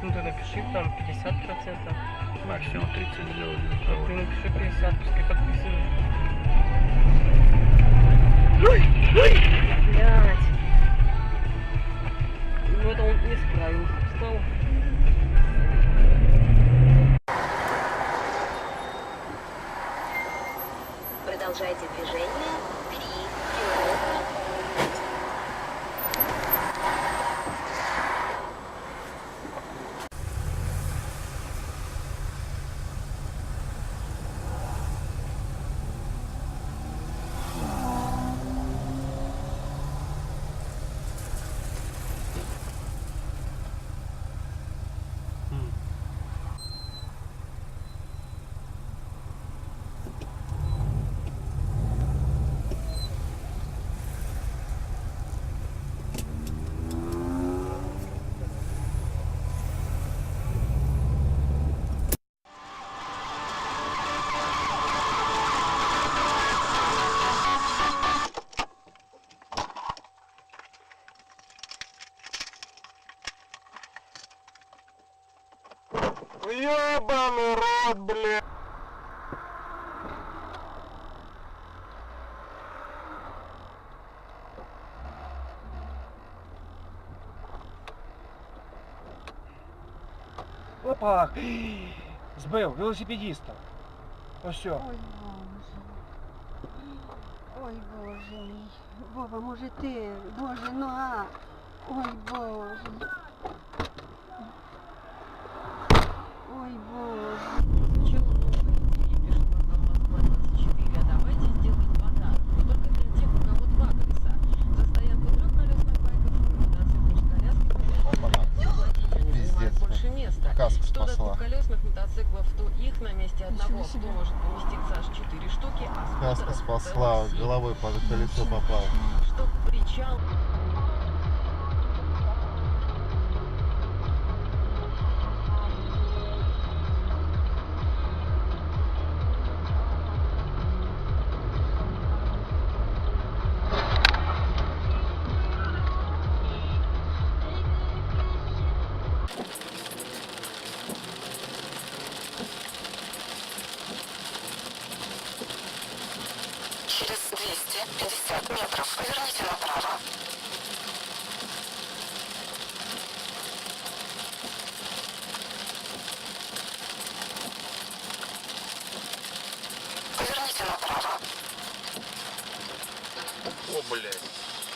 Ну ты напиши там 50%. Максимум 30 сделали. А ты напиши 50, пускай подписывают. Блять. Ну это он не справился. Встал. Продолжайте движение. 3 километра. Ёбаный рот, бля! Опа! Збив велосипедиста. Ось все. Ой, Боже. Ой, Боже мій. Вова, може ти? Боже, ну а. Ой, Боже. Ой, Боже. Давайте сделаем подарок. Только для тех, у кого 2 колеса. За стоянку 3-колесных байков мотоциклов занимает больше места. Что до 2-колесных мотоциклов, то их на месте одного авто может поместиться аж 4 штуки, а Каска спасла, головой под колесо попал. Чтоб причал... Через 250 метров поверните направо.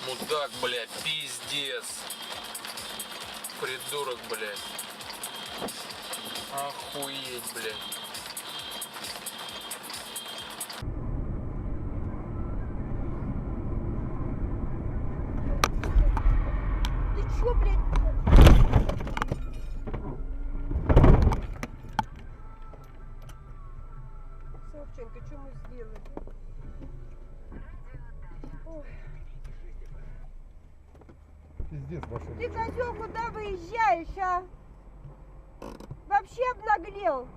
Мудак, блядь, пиздец. Придурок, блядь. Охуеть, блядь. Ты чё, блядь? Савченко, что мы сделали? Ой. Пиздец, машина. Ты, козёл, куда выезжаешь, а? Вообще обнаглел.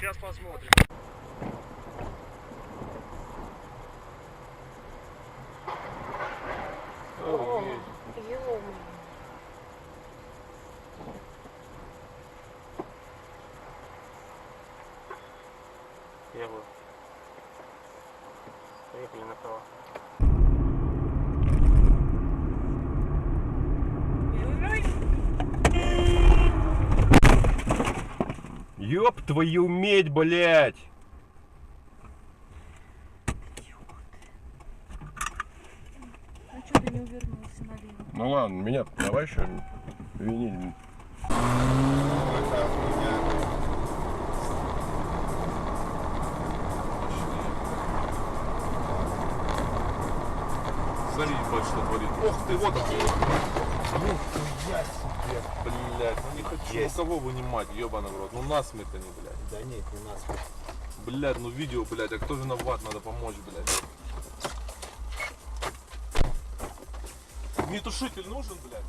Сейчас посмотрим. Ева. Поехали направо. Ёб твою медь, блядь! А что ты не увернулся налево? Ну ладно, меня давай еще вини. Смотри, ебать, что творит. Ох ты, вот он. Нихуя себе, блядь. Ну не хочу. Ну кого вынимать, ебаный в рот? Ну насмерть они, блядь. Да нет, не нас. Блядь, ну видео, блядь, а кто виноват? Надо помочь, блядь. Огнетушитель нужен, блядь?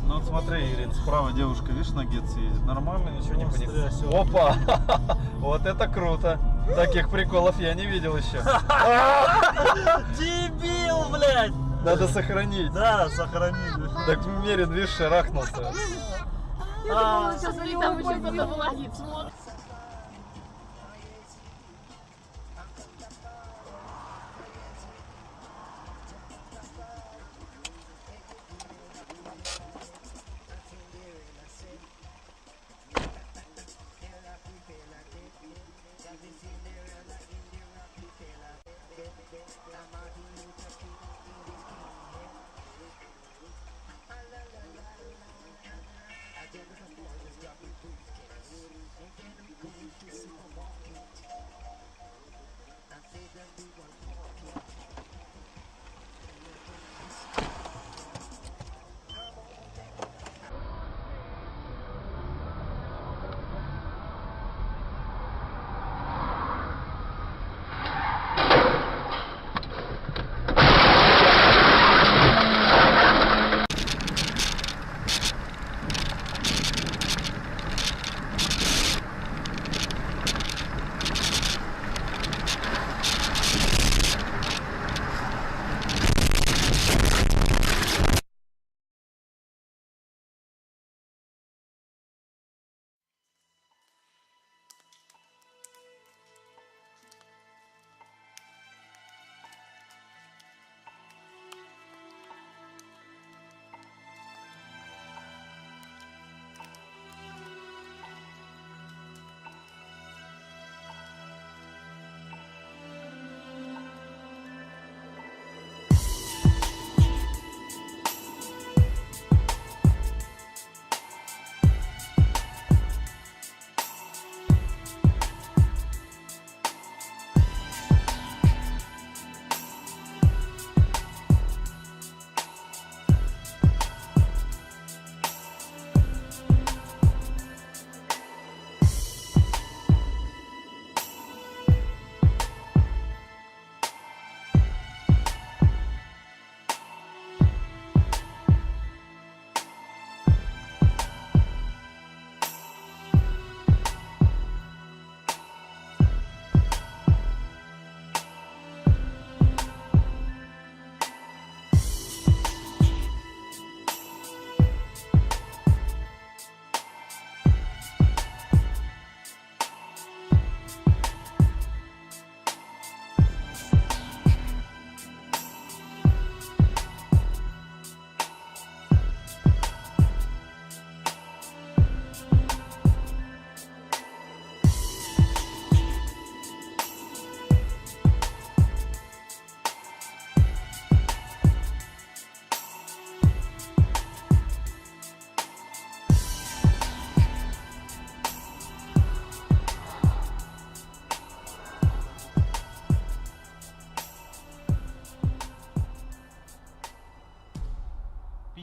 Ну вот смотри, Ирин, справа девушка, видишь, на Гетце едет. Нормально, ничего не будет. Опа! Вот это круто! Таких приколов я не видел еще. Дебил, блядь! Надо сохранить. Да, сохранили. Так в мере движ шарахнулся. Сейчас они там еще кто-то вылазит.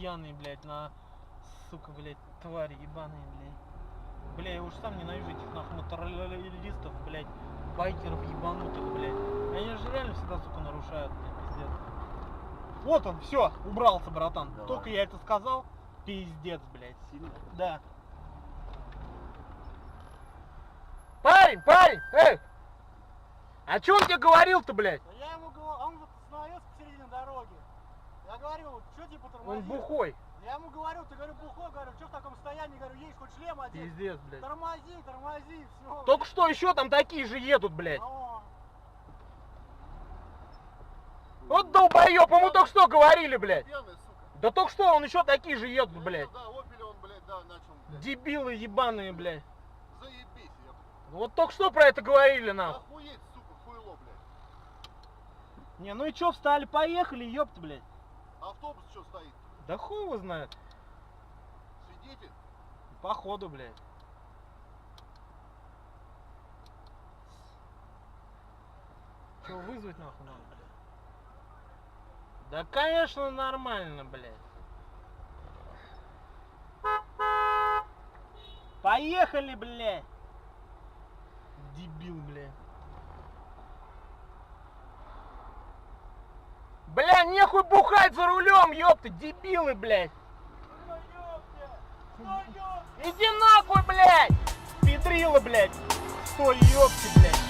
пьяные, блядь, на, сука, блядь, твари ебаные, блядь. Бля, я уж сам ненавижу этих нахуй мотороллеристов, блядь, байкеров ебанутых, блядь. Они же реально всегда, сука, нарушают, блядь, пиздец. Вот он, все, убрался, братан. Давай. Только я это сказал, пиздец, блядь. Сильно? Да. Парень, эй! А чё он тебе говорил-то, блядь? Я ему говорю, он вот остановился посередине дороги. Я говорю, что типа тормозишь? Он бухой. Я ему говорю, ты говорю, бухой, говорю, что в таком состоянии, говорю, есть хоть шлем один. Пиздец, блядь. Тормози, все. Только что еще там такие же едут, блядь. Вот долбоёб, ему только что говорили, блядь. Пьяный, сука. Да только что он еще такие же едут, блядь. Да, опель он, блядь, да, начал, блядь. Дебилы ебаные, блядь. Заебись, я. Вот только что про это говорили нам. Охуеть, сука, хуйло, блядь. Не, ну и чё, встали, поехали, ёпта, блядь. Автобус что стоит? Да хуй его знает. Свидетель? Походу, блядь. Чё, вызвать нахуй надо, блядь? Да, конечно, нормально, блядь. Поехали, блядь. Дебил, блядь. Бля, нехуй бухать за рулем, ёпта, дебилы, блядь. Иди нахуй, блядь. Педрила, блядь. Стой, ёпти, блядь.